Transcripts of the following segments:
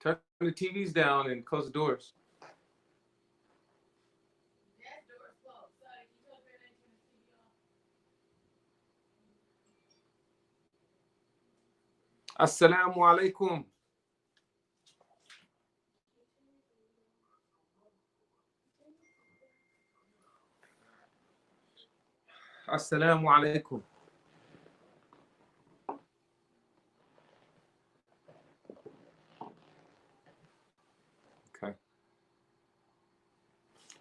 Turn the TVs down and close the doors. Assalamu alaikum. Assalamu alaikum. Okay.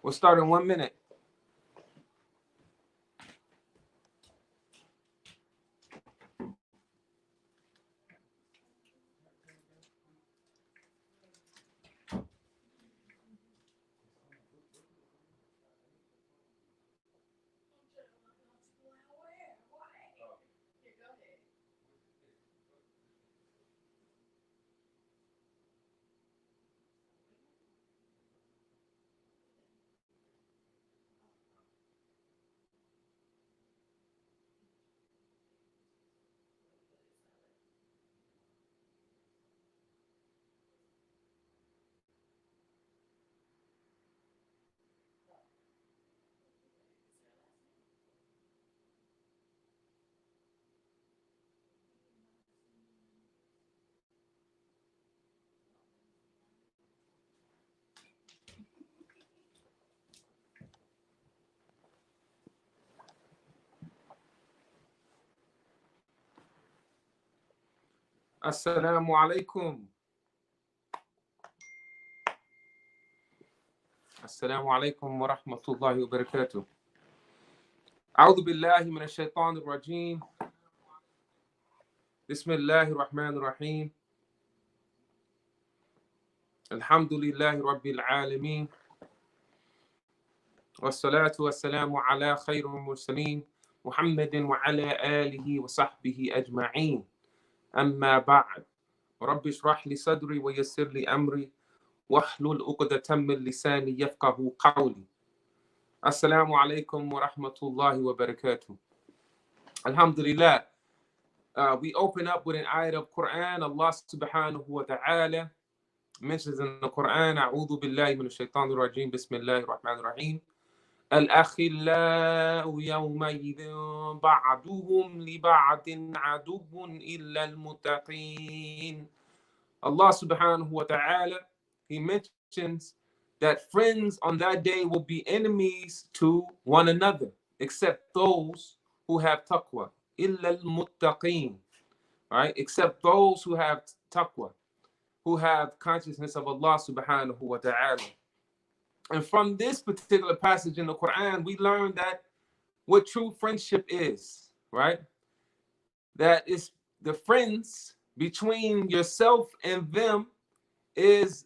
We'll start in 1 minute. Assalamu alaikum. Assalamu alaikum wa rahmatullahi wa barakatuh. أعوذ بالله من الشيطان الرجيم. بسم الله الرحمن الرحيم. الحمد لله رب العالمين. والصلاة والسلام على خير المرسلين محمد وعلى آله وصحبه أجمعين. أما بعد رب اشرح لي صدري ويسر لي أمري واحلل عقدة من لساني يفقه قولي. Assalamu alaikum wa rahmatullahi wa barakatuh. Alhamdulillah. We open up with an ayat of Quran. Allah subhanahu wa ta'ala mentions in the Quran, أعوذ بالله من الشيطان الرجيم بسم الله الرحمن الرحيم. الأخلاء يومئذ بعضهم لبعض عدو إلا المتقين. Allah subhanahu wa ta'ala, He mentions that friends on that day will be enemies to one another, except those who have taqwa. إِلَّا الْمُتَّقِينَ. Right? Except those who have taqwa, who have consciousness of Allah subhanahu wa ta'ala. And from this particular passage in the Quran, we learn that what true friendship is, right? That is the friends between yourself and them is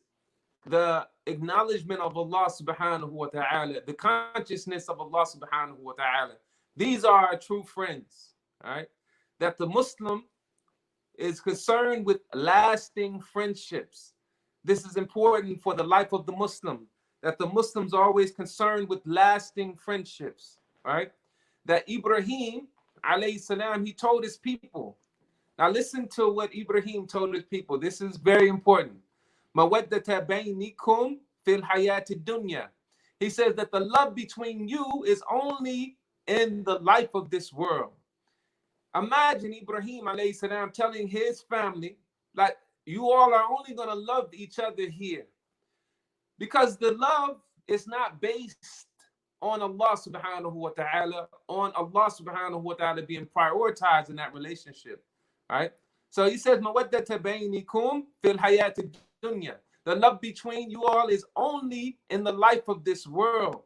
the acknowledgement of Allah subhanahu wa ta'ala, the consciousness of Allah subhanahu wa ta'ala. These are our true friends, right? That the Muslim is concerned with lasting friendships. This is important for the life of the Muslim, that the Muslims are always concerned with lasting friendships, right? That Ibrahim, alayhi salam, he told his people. Now listen to what Ibrahim told his people. This is very important. مَوَدَّةَ بَيْنِكُمْ فِي الْحَيَاةِ الدُّنْيَا. He says that the love between you is only in the life of this world. Imagine Ibrahim alayhi salam telling his family, like, you all are only going to love each other here. Because the love is not based on Allah subhanahu wa ta'ala, on Allah subhanahu wa ta'ala being prioritized in that relationship, right? So he says, مَوَدَّةَ بَيْنِكُمْ فِي الْحَيَاةِ الدُّنْيَا. The love between you all is only in the life of this world.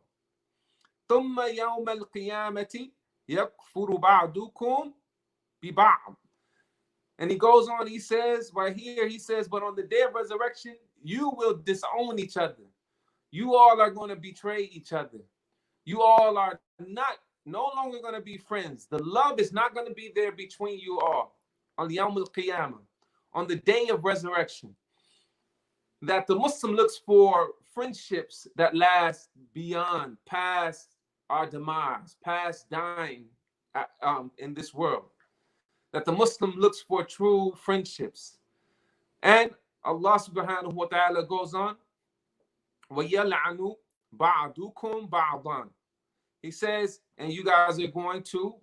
ثُمَّ يَوْمَ الْقِيَامَةِ يَكْفُرُ بَعْضُكُمْ بِبَعْضٍ. And he goes on, he says, right here, he says, but on the day of resurrection, you will disown each other. You all are going to betray each other. You all are no longer going to be friends. The love is not going to be there between you all on the Yawm al-Qiyamah, on the day of resurrection. That the Muslim looks for friendships that last beyond, past our demise, past dying in this world. That the Muslim looks for true friendships. And Allah subhanahu wa ta'ala goes on, وَيَلْعَنُ بَعْضُكُمْ بَعْضًا. He says, and you guys are going to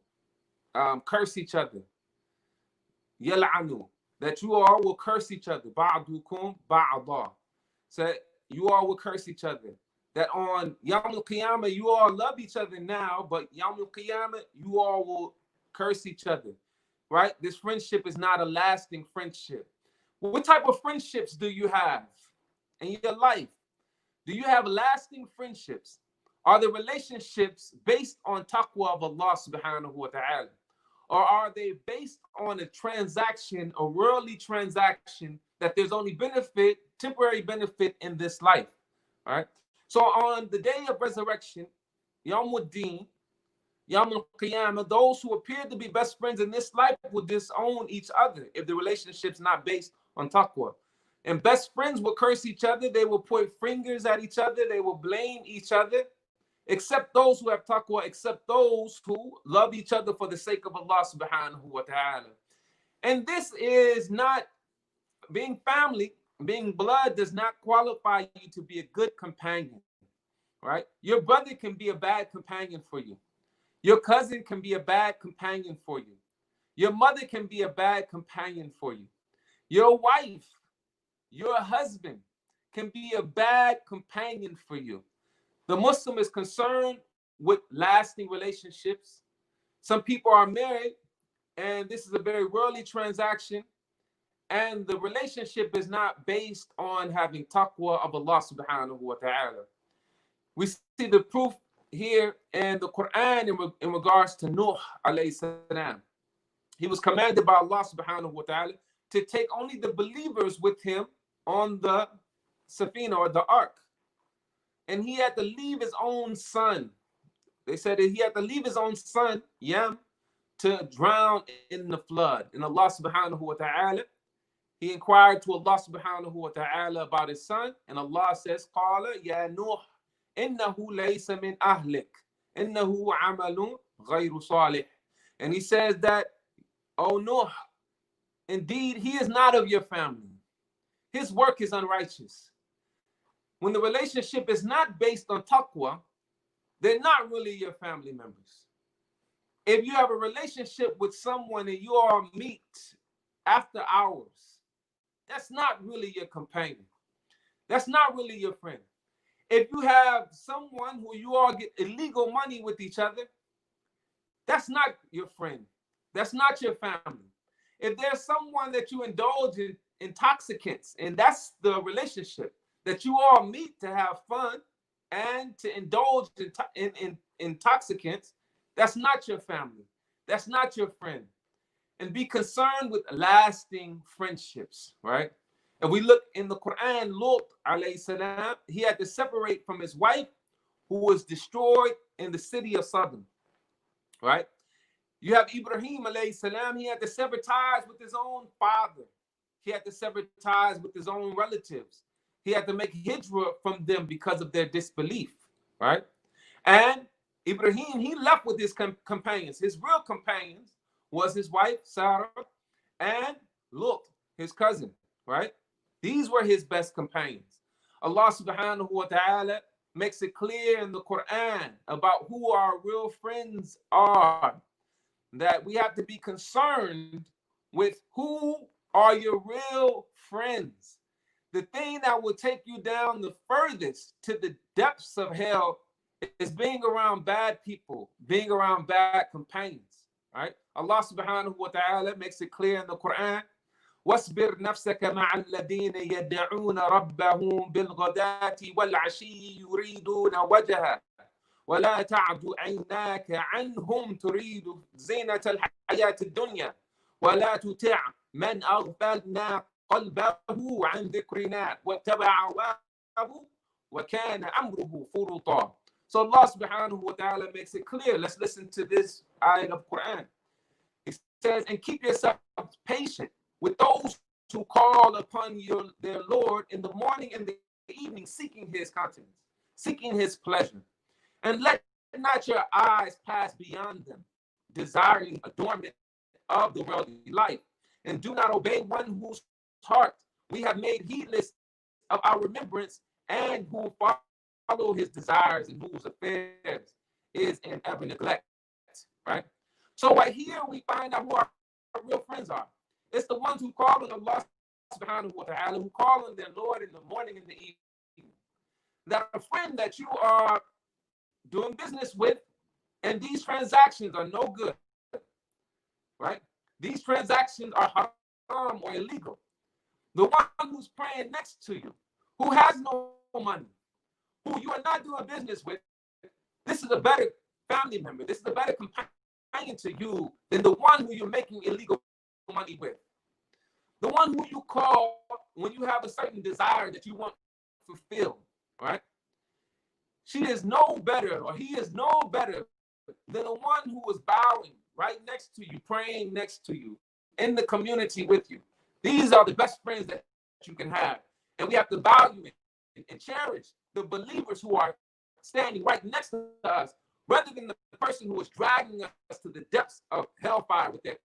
curse each other. يَلْعَنُ, that you all will curse each other. بَعْضُكُمْ بَعْضًا. So you all will curse each other. That on Yawm al-Qiyamah, you all love each other now, but Yawm al-Qiyamah, you all will curse each other, right? This friendship is not a lasting friendship. What type of friendships do you have in your life? Do you have lasting friendships? Are the relationships based on taqwa of Allah subhanahu wa ta'ala? Or are they based on a transaction, a worldly transaction, that there's only benefit, temporary benefit in this life? All right. So on the day of resurrection, Yawm al-Din, Yawm al-Qiyamah, those who appear to be best friends in this life will disown each other if the relationship's not based on taqwa. And best friends will curse each other. They will point fingers at each other. They will blame each other, except those who have taqwa, except those who love each other for the sake of Allah subhanahu wa ta'ala. And this is not being family. Being blood does not qualify you to be a good companion, right? Your brother can be a bad companion for you. Your cousin can be a bad companion for you. Your mother can be a bad companion for you. Your wife, your husband can be a bad companion for you. The Muslim is concerned with lasting relationships. Some people are married, and this is a very worldly transaction. And the relationship is not based on having taqwa of Allah subhanahu wa ta'ala. We see the proof here in the Quran in regards to Nuh alayhi salam. He was commanded by Allah subhanahu wa ta'ala to take only the believers with him on the safina or the ark. And he had to leave his own son. They said that he had to leave his own son, Yam, to drown in the flood. And Allah subhanahu wa ta'ala, he inquired to Allah subhanahu wa ta'ala about his son, and Allah says, Qala ya Nuh, innahu laysa min ahlik, innahu amalun ghayru salih. And he says that, oh Nuh, indeed he is not of your family. His work is unrighteous. When the relationship is not based on taqwa, they're not really your family members. If you have a relationship with someone and you all meet after hours, that's not really your companion. That's not really your friend. If you have someone who you all get illegal money with each other, that's not your friend. That's not your family. If there's someone that you indulge in intoxicants, and that's the relationship, that you all meet to have fun and to indulge in intoxicants, that's not your family. That's not your friend. And be concerned with lasting friendships, right? And we look in the Quran, Lut alayhi salam, he had to separate from his wife who was destroyed in the city of Sodom, right? You have Ibrahim alayhi salam, he had to sever ties with his own father. He had to sever ties with his own relatives. He had to make hijrah from them because of their disbelief, right? And Ibrahim, he left with his companions. His real companions was his wife, Sarah, and Lut, his cousin, right? These were his best companions. Allah subhanahu wa ta'ala makes it clear in the Quran about who our real friends are, that we have to be concerned with who are your real friends. The thing that will take you down the furthest to the depths of hell is being around bad people, being around bad companions, right? Allah subhanahu wa ta'ala makes it clear in the Quran, وَاصْبِرْ نَفْسَكَ مَعَ الَّذِينَ يَدْعُونَ رَبَّهُمْ بِالْغَدَاةِ وَالْعَشِيِّ يُرِيدُونَ وَجْهَهُ وَلَا تَعْدُ عَيْنَاكَ عَنْهُمْ تُرِيدُ زِينَةَ الْحَيَاةِ الدُّنْيَا وَلَا تُطِعْ مَنْ أَغْفَلْنَا قَلْبَهُ عَنْ ذِكْرِنَا وَاتَّبَعَ هَوَاهُ وَكَانَ أَمْرُهُ فُرُطًا. So Allah subhanahu wa ta'ala makes it clear. Let's listen to this ayat of Quran. It says, and keep yourself patient with those who call upon their Lord in the morning and the evening, seeking his countenance, seeking his pleasure. And let not your eyes pass beyond them, desiring adornment of the worldly life. And do not obey one whose heart we have made heedless of our remembrance, and who follow his desires and whose affairs is in ever neglect, right? So right here we find out who our real friends are. It's the ones who call on Allah subhanahu wa ta'ala, who call on their Lord in the morning and the evening. That a friend that you are doing business with, and these transactions are no good, right? These transactions are haram or illegal. The one who's praying next to you, who has no money, who you are not doing business with, this is a better family member. This is a better companion to you than the one who you're making illegal money with. The one who you call when you have a certain desire that you want fulfilled, right? She is no better, or he is no better than the one who is bowing right next to you, praying next to you, in the community with you. These are the best friends that you can have. And we have to value and cherish the believers who are standing right next to us, rather than the person who is dragging us to the depths of hellfire with their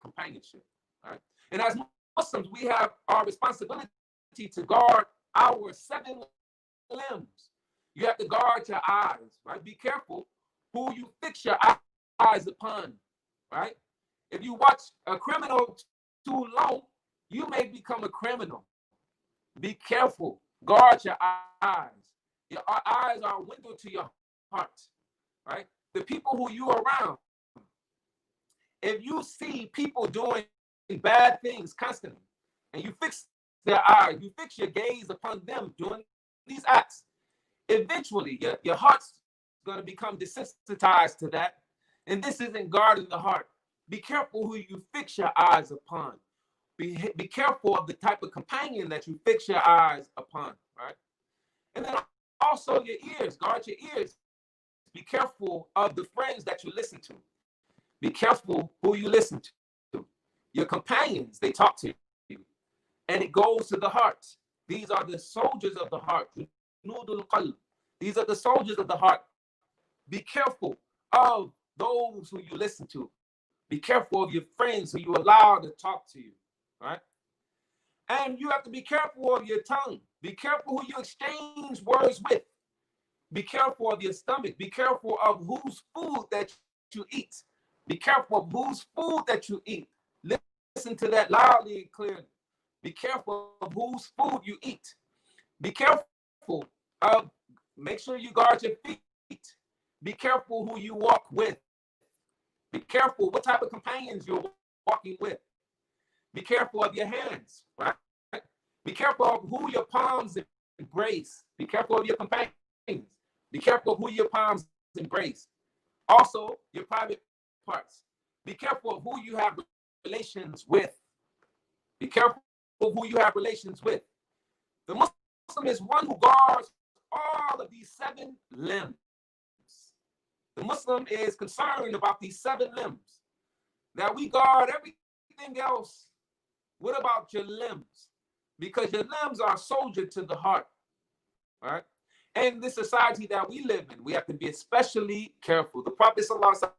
companionship. Right? And as Muslims, we have our responsibility to guard our 7 limbs. You have to guard your eyes, right? Be careful who you fix your eyes upon, right? If you watch a criminal too long, you may become a criminal. Be careful. Guard your eyes. Your eyes are a window to your heart, right? The people who you are around, if you see people doing bad things constantly, and you fix their eyes, you fix your gaze upon them doing these acts, eventually your heart's going to become desensitized to that. And this isn't guarding the heart. Be careful who you fix your eyes upon. Be careful of the type of companion that you fix your eyes upon, right? And then also your ears. Guard your ears. Be careful of the friends that you listen to. Be careful who you listen to. Your companions, they talk to you. And it goes to the heart. These are the soldiers of the heart. These are the soldiers of the heart. Be careful of those who you listen to. Be careful of your friends who you allow to talk to you, right? And you have to be careful of your tongue. Be careful who you exchange words with. Be careful of your stomach. Be careful of whose food that you eat. Be careful of whose food that you eat. Listen to that loudly and clearly. Be careful of whose food you eat. Be careful of, make sure you guard your feet. Be careful who you walk with. Be careful what type of companions you're walking with. Be careful of your hands, right? Be careful of who your palms embrace. Be careful of your companions. Be careful of who your palms embrace. Also, your private parts. Be careful of who you have relations with. Be careful of who you have relations with. The Muslim is one who guards all of these 7 limbs. The Muslim is concerned about these 7 limbs. That we guard everything else. What about your limbs? Because your limbs are a soldier to the heart. Right? And the society that we live in, we have to be especially careful. The Prophet ﷺ,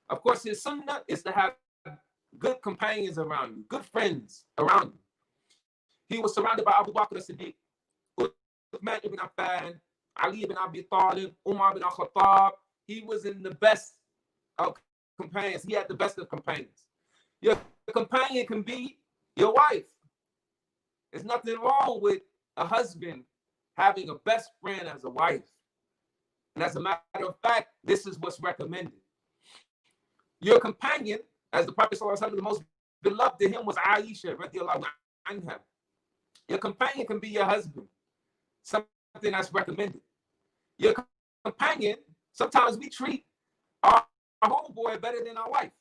of course, his sunnah is to have good companions around you, good friends around you. He was surrounded by Abu Bakr as-Siddiq, Uthman ibn Affan, Ali ibn Abi Talib, Umar ibn al-Khattab. He was in the best of companions. He had the best of companions. Your companion can be your wife. There's nothing wrong with a husband having a best friend as a wife. And as a matter of fact, this is what's recommended. Your companion, as the Prophet ﷺ, the most beloved to him was Aisha, radiallahu anha. Your companion can be your husband, something that's recommended. Your companion, sometimes we treat our homeboy better than our wife.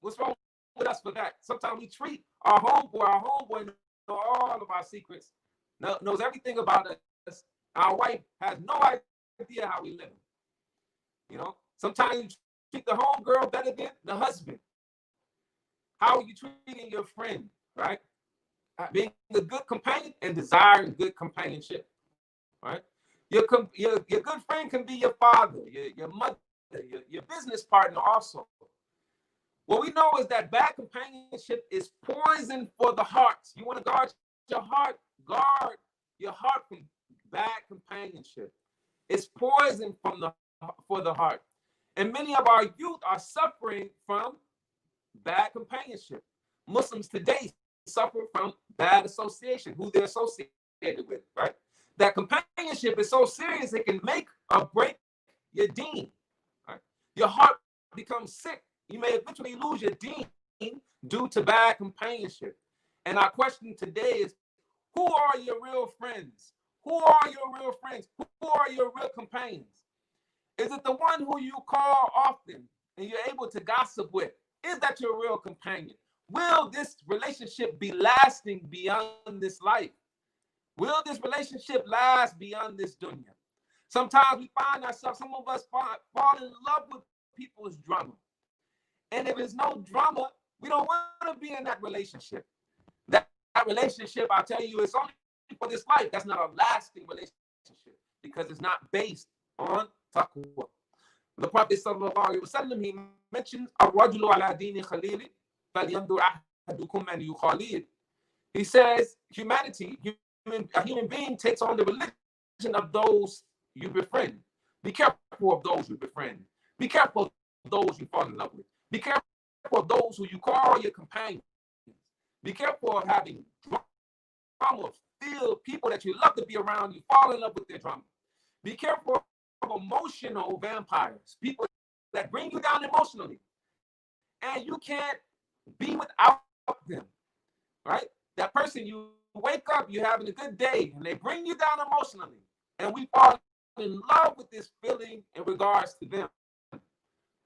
What's wrong with us for that? Sometimes we treat our homeboy knows all of our secrets, knows everything about us. Our wife has no idea how we live. You know, sometimes you treat the homegirl better than the husband. How are you treating your friend, right? Being a good companion and desiring good companionship, right? Your good friend can be your father, your mother, your business partner also. What we know is that bad companionship is poison for the heart. You want to guard your heart, guard your heart from bad companionship. It's poison for the heart. And many of our youth are suffering from bad companionship. Muslims today suffer from bad association, who they're associated with, right? That companionship is so serious, it can make or break your deen. Right? Your heart becomes sick. You may eventually lose your deen due to bad companionship. And our question today is, who are your real friends? Who are your real friends? Who are your real companions? Is it the one who you call often and you're able to gossip with? Is that your real companion? Will this relationship be lasting beyond this life? Will this relationship last beyond this dunya? Sometimes we find ourselves, some of us fall in love with people's drama. And if there's no drama, we don't want to be in that relationship. That relationship, I'll tell you, is only for this life. That's not a lasting relationship because it's not based on taqwa. The Prophet sallallahu alaihi wasallam, he mentions الرجل على دين خليل فلينظر أحدكم من يخالل. He says humanity, a human being takes on the religion of those you befriend. Be careful of those you befriend. Be careful of those you fall in love with. Be careful of those who you call your companions. Be careful of having drama, filled people that you love to be around. You fall in love with their drama. Be careful of emotional vampires, people that bring you down emotionally, and you can't be without them, right? That person, you wake up, you're having a good day, and they bring you down emotionally, and we fall in love with this feeling in regards to them.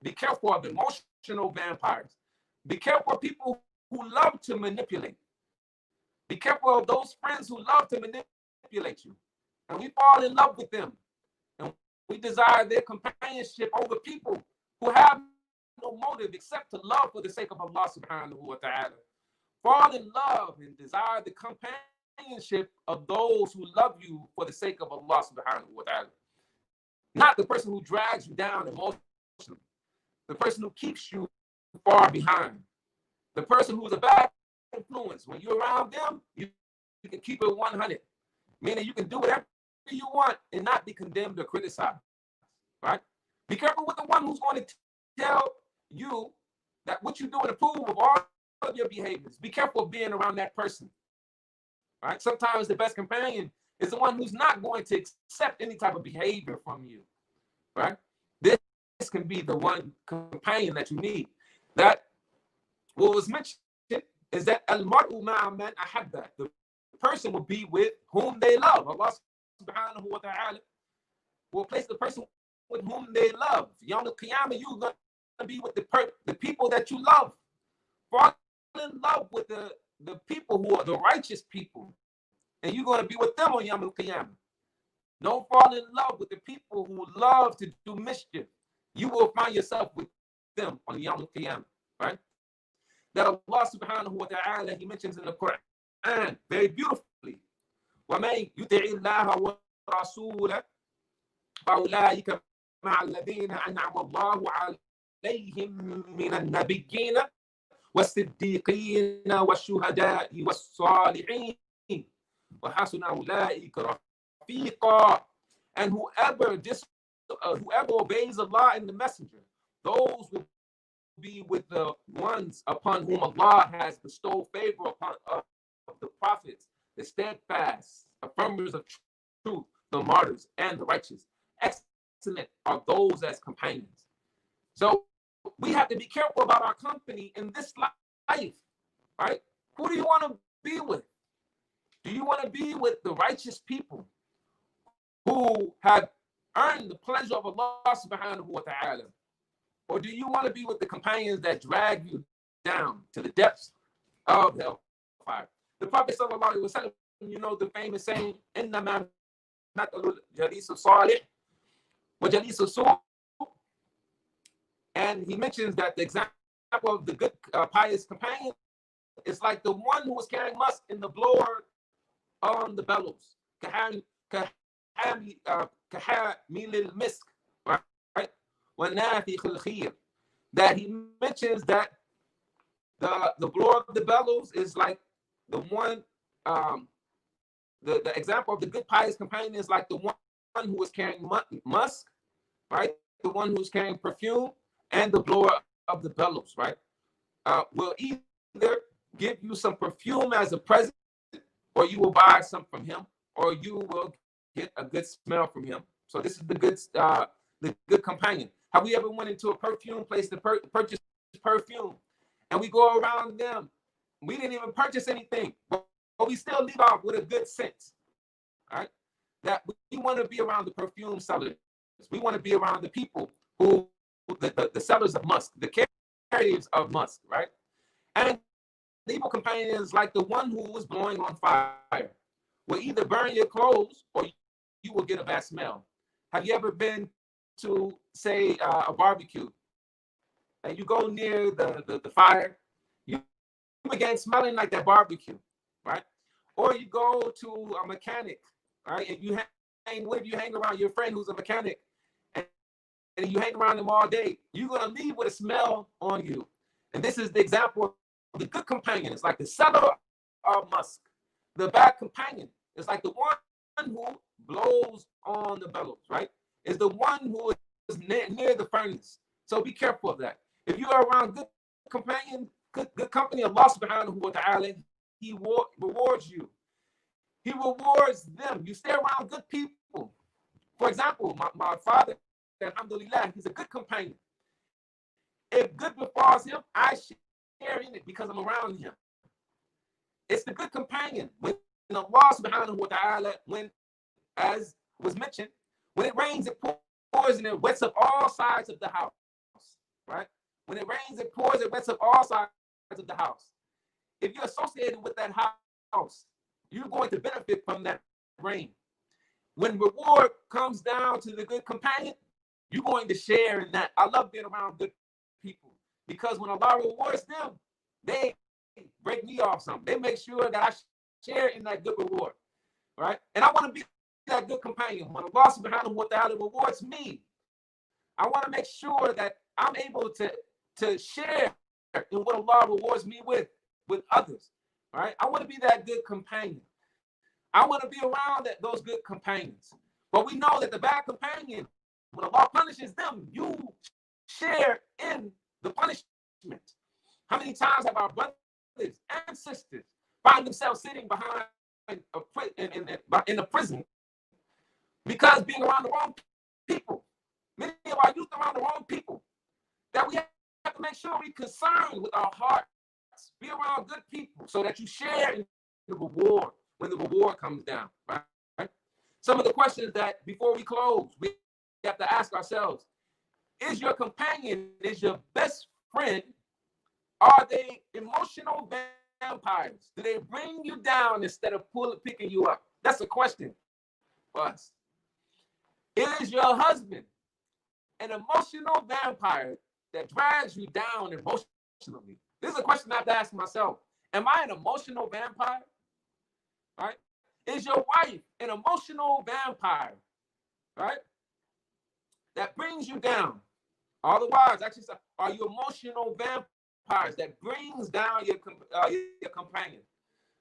Be careful of emotional vampires. Be careful of people who love to manipulate. Be careful of those friends who love to manipulate you, and we fall in love with them. And we desire their companionship over people who have no motive except to love for the sake of Allah subhanahu wa ta'ala. Fall in love and desire the companionship of those who love you for the sake of Allah subhanahu wa ta'ala. Not the person who drags you down emotionally. The person who keeps you far behind. The person who's a bad influence. When you're around them, you can keep it 100. Meaning you can do whatever you want and not be condemned or criticized, right? Be careful with the one who's going to tell you that what you do and approve of all of your behaviors. Be careful of being around that person, right? Sometimes the best companion is the one who's not going to accept any type of behavior from you, right? This can be the one companion that you need. That what was mentioned is that al-mar'u ma'a man ahabba. The person will be with whom they love. Allah subhanahu wa ta'ala will place the person with whom they love. Yawm al-qiyamah, you're going to be with the people that you love. Fall in love with the people who are the righteous people, and you're going to be with them on Yawm al-qiyamah. Don't fall in love with the people who love to do mischief. You will find yourself with them on Yawm al-qiyamah, right? That Allah subhanahu wa ta'ala, he mentions in the Quran very beautifully. وَمَن يُطِعِ اللَّهَ وَرَسُولَهُ فَأُولَٰئِكَ مَعَ الَّذِينَ أَنْعَمَ اللَّهُ عَلَيْهِم مِّنَ النَّبِيِّينَ وَالصِّدِّيقِينَ وَالشُّهَدَاءِ وَالصَّالِحِينَ وَحَسُنَ أُولَٰئِكَ رَفِيقًا. And whoever obeys Allah and the Messenger, those will be with the ones upon whom Allah has bestowed favor upon of the prophets, the steadfast, affirmers of truth, the martyrs, and the righteous. Excellent are those as companions. So we have to be careful about our company in this life, right? Who do you want to be with? Do you want to be with the righteous people who have earned the pleasure of Allah subhanahu wa ta'ala? Or do you want to be with the companions that drag you down to the depths of hellfire? The Prophet sallallahu alaihi wasallam, you know the famous saying, "Innama mathalul jalis salih wa jalis su." And he mentions that the example of the good pious companion is like the one who was carrying musk in the blower on the bellows. Kahami lil misk, right? That he mentions that the blower of the bellows is like the one the example of the good pious companion is like the one who is carrying musk, right? The one who's carrying perfume, and the blower of the bellows, right? Will either give you some perfume as a present, or you will buy some from him, or you will get a good smell from him. So this is the good companion. Have we ever went into a perfume place to purchase perfume, and we go around them? We didn't even purchase anything, but we still leave off with a good scent, right? That we want to be around the perfume sellers. We want to be around the people who, the sellers of musk, the carriers of musk, right? And the evil companion is like the one who was blowing on fire. Will either burn your clothes, or you will get a bad smell. Have you ever been to, say, a barbecue, and you go near the fire? You begin smelling like that barbecue, right? Or you go to a mechanic, right? And you hang around your friend who's a mechanic, and you hang around them all day, you're going to leave with a smell on you. And this is the example of the good companion. It's like the seller of musk. The bad companion is like the one who blows on the bellows, right? Is the one who is near the furnace. So be careful of that. If you are around good companion, good company, Allah subhanahu wa ta'ala, He rewards you. He rewards them. You stay around good people. For example, my father, alhamdulillah, he's a good companion. If good befalls him, I share in it because I'm around him. It's the good companion. When Allah subhanahu wa ta'ala, as was mentioned, when it rains, it pours, and it wets up all sides of the house, right? When it rains, it pours, it wets up all sides of the house. If you're associated with that house, you're going to benefit from that rain. When reward comes down to the good companion, you're going to share in that. I love being around good people, because when Allah rewards them, they break me off something. They make sure that I share in that good reward, right? And I want to be that good companion. When Allah subhanahu wa ta'ala rewards me, I want to make sure that I'm able to share in what Allah rewards me with others, right? I want to be that good companion. I want to be around those good companions. But we know that the bad companion, when Allah punishes them, you share in the punishment. How many times have our brothers and sisters find themselves sitting behind in a prison because being around the wrong people? Many of our youth around the wrong people. That we have to make sure we're concerned with our hearts. Be around good people so that you share in the reward when the reward comes down, right? Some of the questions that before we close, we have to ask ourselves: is your companion, is your best friend, are they emotional vampires? Do they bring you down instead of picking you up? That's a question for us. Is your husband an emotional vampire that drags you down emotionally? This is a question I have to ask myself. Am I an emotional vampire? Right? Is your wife an emotional vampire? Right? That brings you down. All the wives, actually, are you emotional vampires that brings down your companion?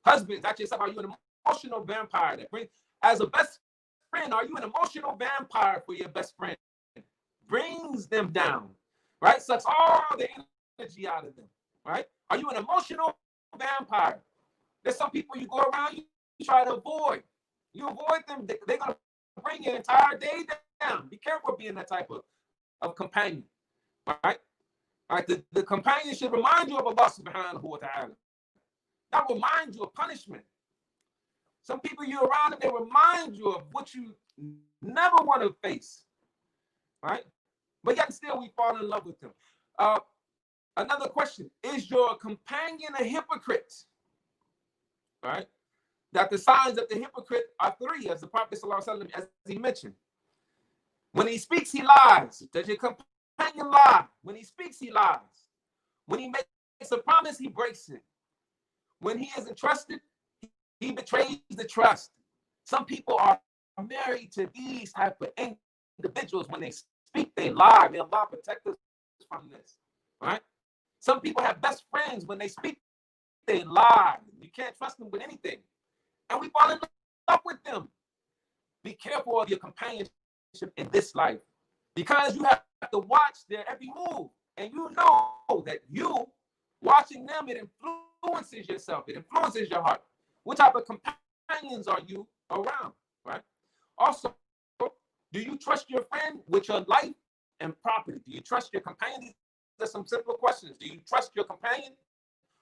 Husbands, actually, are you an emotional vampire that brings, as a best friend, are you an emotional vampire for your best friend? Brings them down, right? Sucks all the energy out of them, right? Are you an emotional vampire? There's some people you go around, you try to avoid. You avoid them, they're going to bring your entire day down. Be careful of being that type of companion, right? All right, the companion should remind you of Allah subhanahu wa ta'ala. That remind you of punishment. Some people you're around and they remind you of what you never want to face, right? But yet still we fall in love with them. Another question: is your companion a hypocrite? Right? That the signs of the hypocrite are three, as the Prophet ﷺ, as he mentioned. When he speaks, he lies. Does your companion lie? When he speaks, he lies. When he makes a promise, he breaks it. When he isn't trusted, he betrays the trust. Some people are married to these type of individuals. When they speak, they lie. May Allah protect us from this, right? Some people have best friends. When they speak, they lie. You can't trust them with anything. And we fall in love with them. Be careful of your companionship in this life, because you have to watch their every move, and you know that you watching them, it influences yourself, it influences your heart. What type of companions are you around, right? Also, do you trust your friend with your life and property? Do you trust your companion? These are some simple questions. Do you trust your companion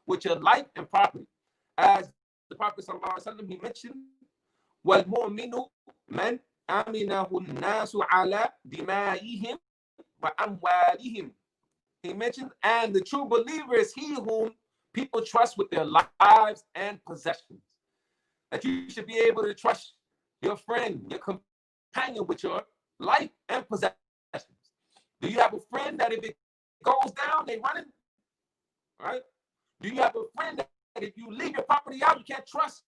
with your life and property? As the Prophet ﷺ, he mentioned, وَالْمُؤْمِنُ مَنْ أَمِنَهُ النَّاسُ عَلَى دِمَائِهِمْ وَأَمْوَالِهِمْ. He mentioned, and the true believer is he whom people trust with their lives and possessions. That you should be able to trust your friend, your companion with your life and possessions. Do you have a friend that if it goes down, they running? Right? Do you have a friend that if you leave your property out, you can't trust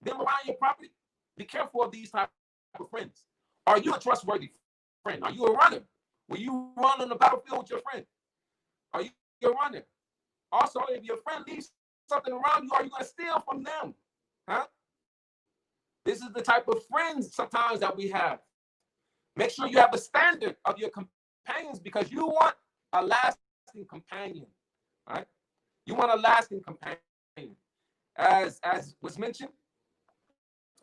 them around your property? Be careful of these type of friends. Are you a trustworthy friend? Are you a runner? Will you run on the battlefield with your friend? Are you a runner? Also, if your friend leaves something around you, are you going to steal from them? Huh? This is the type of friends sometimes that we have. Make sure you have a standard of your companions, because you want a lasting companion, right? You want a lasting companion. As was mentioned,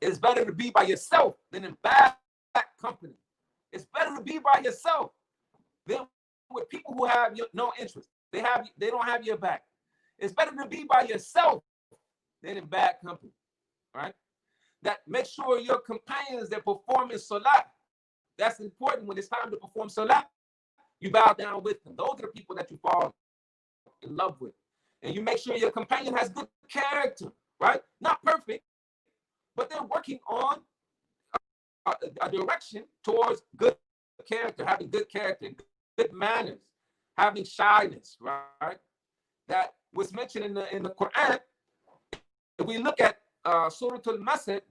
it's better to be by yourself than in bad company. It's better to be by yourself than with people who have no interest. They don't have your back. It's better to be by yourself than in bad company, right? That make sure your companions that perform in salah. That's important. When it's time to perform salah, you bow down with them. Those are the people that you fall in love with. And you make sure your companion has good character, right? Not perfect, but they're working on a direction towards good character, having good character, good manners, having shyness, right? That was mentioned in the Quran. If we look at Surah Al-Masad,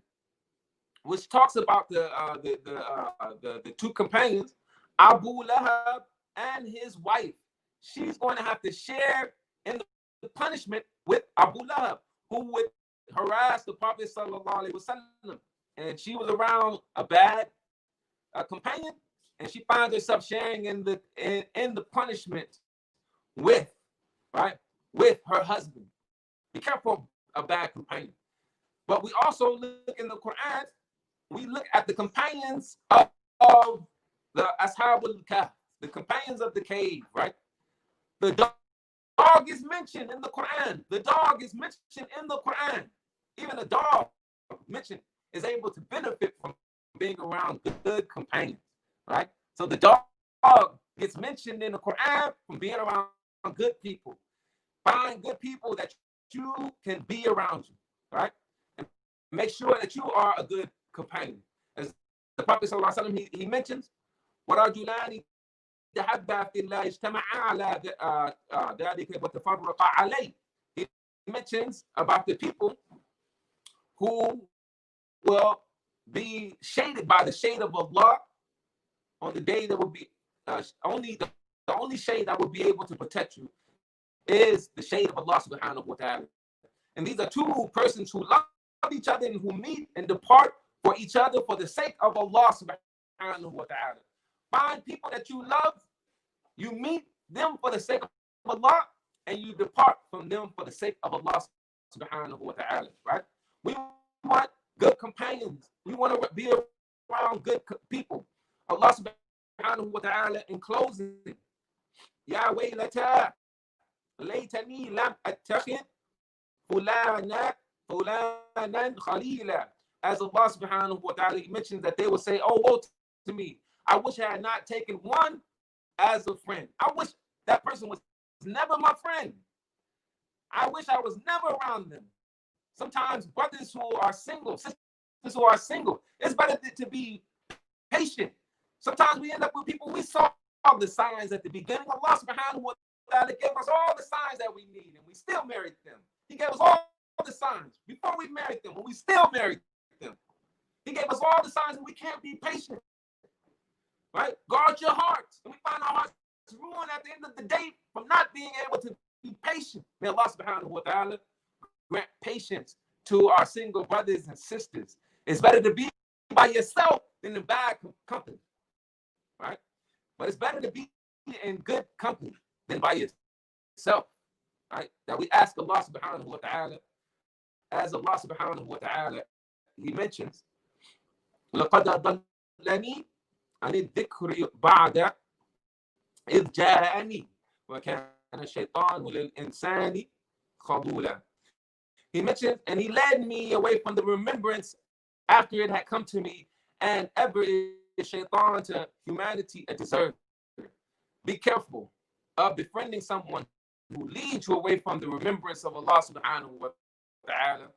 which talks about the two companions, Abu Lahab and his wife. She's going to have to share in the punishment with Abu Lahab, who would harass the Prophet sallallahu alaihi wasallam, and she was around a bad companion, and she finds herself sharing in the punishment with her husband. Be careful of a bad companion. But we also look in the Quran. We look at the companions of the Ashabul Kahf, the companions of the cave, right? The dog is mentioned in the Quran. The dog is mentioned in the Quran. Even a dog mentioned is able to benefit from being around good companions, right? So the dog gets mentioned in the Quran from being around good people. Find good people that you can be around you, right? And make sure that you are a good companion. As the Prophet ﷺ, he mentions, وَرَجُلَانِ تَحَبَّا فِي اللَّهِ اجْتَمَعَا عَلَى ذَلِكَ وَتَفَرَّقَا عَلَيْهِ. He mentions about the people who will be shaded by the shade of Allah on the day that will be the only shade that will be able to protect you is the shade of Allah subhanahu wa ta'ala. And these are two persons who love each other and who meet and depart for each other for the sake of Allah subhanahu wa ta'ala. Find people that you love, you meet them for the sake of Allah, and you depart from them for the sake of Allah subhanahu wa ta'ala, right? We want good companions. We want to be around good people. Allah subhanahu wa ta'ala in closing, Ya waylata laytani lam attakhid fulanan khalila. As Allah subhanahu wa ta'ala mentions that they will say, oh, woe to me. I wish I had not taken one as a friend. I wish that person was never my friend. I wish I was never around them. Sometimes brothers who are single, sisters who are single, it's better to be patient. Sometimes we end up with people we saw the signs at the beginning. Allah subhanahu wa ta'ala gave us all the signs that we need, and we still married them. He gave us all the signs before we married them, when we still married them. He gave us all the signs, and we can't be patient. Right? Guard your hearts. And we find our hearts ruined at the end of the day from not being able to be patient. May Allah subhanahu wa ta'ala grant patience to our single brothers and sisters. It's better to be by yourself than in bad company, right? But it's better to be in good company than by yourself, right? That we ask Allah subhanahu wa ta'ala, as Allah subhanahu wa ta'ala, He mentions, لَقَدْ أَضَلَّنِي عَنِ الذِّكْرِ بَعْدَ إِذْ جَاءَنِي وَكَانَ الشَّيْطَانُ لِلْإِنسَانِ خَذُولًا. He mentions, and He led me away from the remembrance after it had come to me, and ever is shaitan to humanity a deserter. Be careful of befriending someone who leads you away from the remembrance of Allah subhanahu wa ta'ala.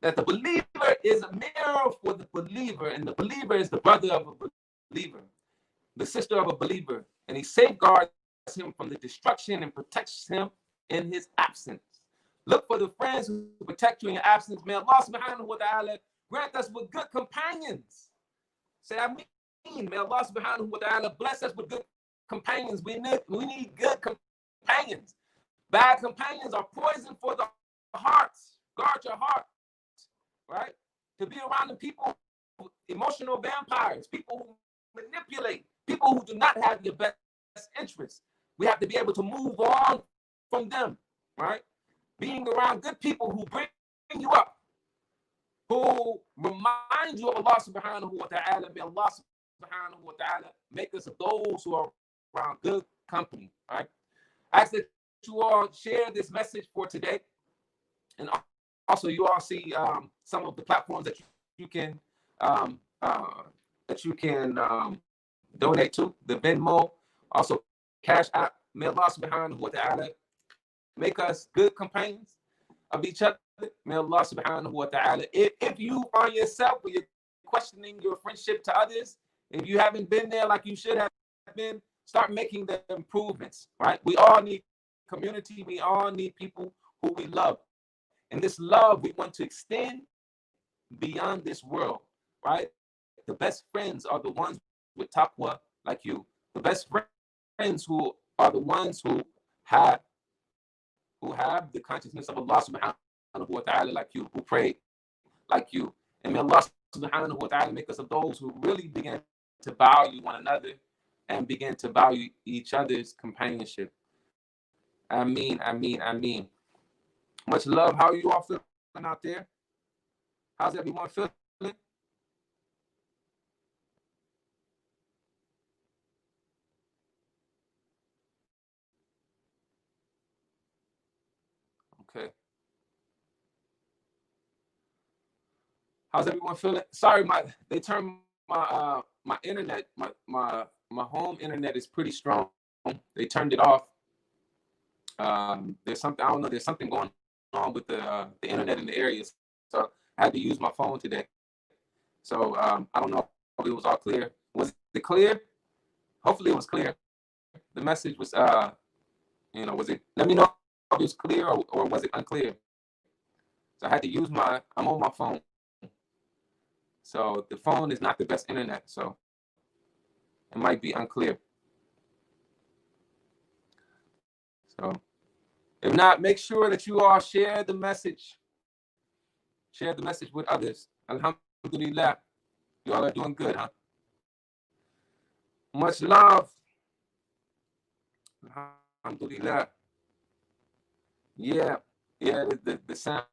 That the believer is a mirror for the believer, and the believer is the brother of a believer, the sister of a believer, and he safeguards him from the destruction and protects him in his absence. Look for the friends who protect you in your absence. May Allah subhanahu wa ta'ala grant us with good companions. Say, I mean, may Allah subhanahu wa ta'ala bless us with good companions. We need good companions. Bad companions are poison for the hearts. Guard your heart, right? To be around the people, emotional vampires, people who manipulate, people who do not have your best interests. We have to be able to move on from them, right? Being around good people who bring you up, who remind you of Allah subhanahu wa ta'ala. May Allah subhanahu wa ta'ala make us of those who are around good company, right? I ask that you all share this message for today. And also you all see some of the platforms that you can donate to, the Venmo, also Cash App. May Allah subhanahu wa ta'ala make us good companions of each other. May Allah subhanahu wa ta'ala, if you find yourself where you're questioning your friendship to others, if you haven't been there like you should have been, start making the improvements, right? We all need community. We all need people who we love. And this love we want to extend beyond this world, right? The best friends are the ones with taqwa like you. The best friends who are the ones who have the consciousness of Allah subhanahu wa ta'ala like you, who pray like you. And may Allah subhanahu wa ta'ala make us of those who really begin to value one another and begin to value each other's companionship. Ameen, ameen, ameen. Much love. How are you all feeling out there? How's everyone feeling? Okay. How's everyone feeling? Sorry, they turned my internet, my home internet is pretty strong. They turned it off. There's something, I don't know, there's something going on with the internet in the area. So I had to use my phone today. So I don't know if it was all clear. Was it clear? Hopefully it was clear. The message was was it, let me know if it was clear or was it unclear. So I had to use I'm on my phone. So the phone is not the best internet, so it might be unclear. So if not, make sure that you all share the message. Share the message with others. Alhamdulillah. You all are doing good, huh? Much love. Alhamdulillah. Yeah, the sound.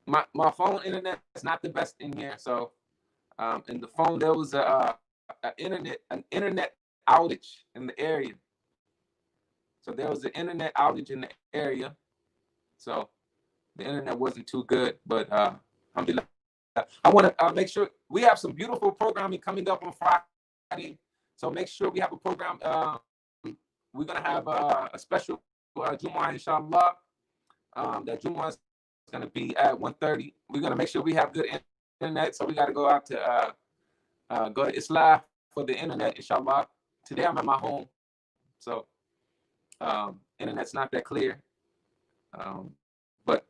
My phone internet is not the best in here, so in the phone there was an internet outage in the area. So there was an internet outage in the area. So the internet wasn't too good, but alhamdulillah. I want to make sure we have some beautiful programming coming up on Friday. So make sure we have a program. We're gonna have a special Jumu'ah, inshallah. That Jumu'ah is gonna be at 1:30. We're gonna make sure we have good internet. So we got to go out to go to Islam for the internet, inshallah. Today I'm at my home, so internet's not that clear. But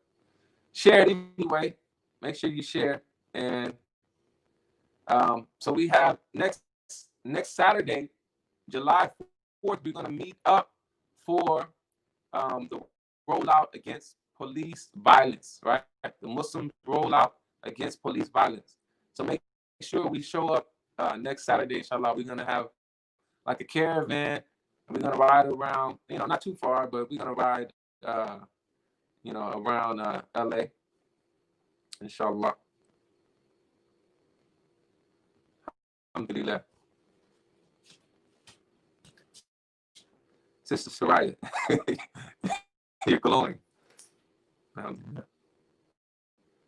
share it anyway. Make sure you share. And so we have next Saturday, July 4th, we're going to meet up for the rollout against police violence, right? The Muslim rollout against police violence. So make sure we show up next Saturday, inshallah. We're gonna have like a caravan. We're gonna ride around, not too far, but we're gonna ride, around LA, inshallah. Alhamdulillah. Sister Soraya, you're glowing.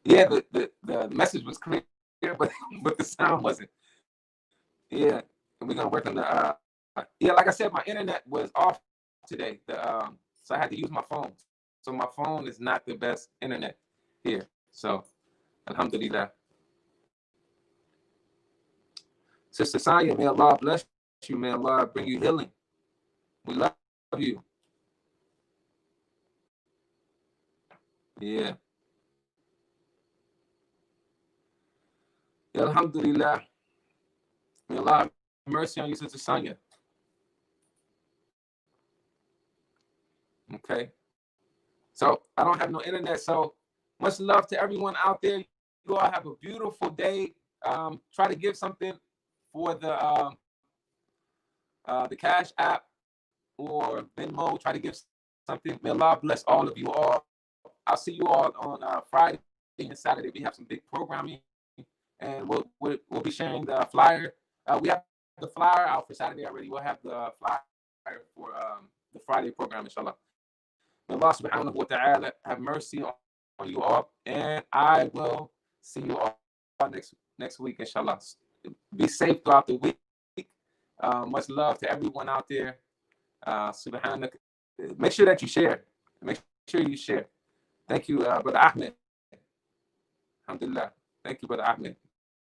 Yeah, the message was clear, but the sound wasn't. Yeah, and we're gonna work on the. Yeah, like I said, my internet was off today. So I had to use my phone. So my phone is not the best internet here. So, alhamdulillah. Sister Sanya, may Allah bless you. May Allah bring you healing. We love you. Yeah. Alhamdulillah. May Allah have mercy on you, Sister Sanya. Okay. So I don't have no internet. So much love to everyone out there. You all have a beautiful day. Try to give something for the Cash App or Venmo. Try to give something. May Allah bless all of you all. I'll see you all on Friday and Saturday. We have some big programming, and we'll be sharing the flyer. We have the flyer out for Saturday already. We'll have the flyer for the Friday program, inshallah. May Allah subhanahu wa ta'ala have mercy on you all, and I will see you all next week, inshallah. Be safe throughout the week. Much love to everyone out there. Subhanak. Make sure that you share. Make sure you share. Thank you, Brother Ahmed. Alhamdulillah. Thank you, Brother Ahmed.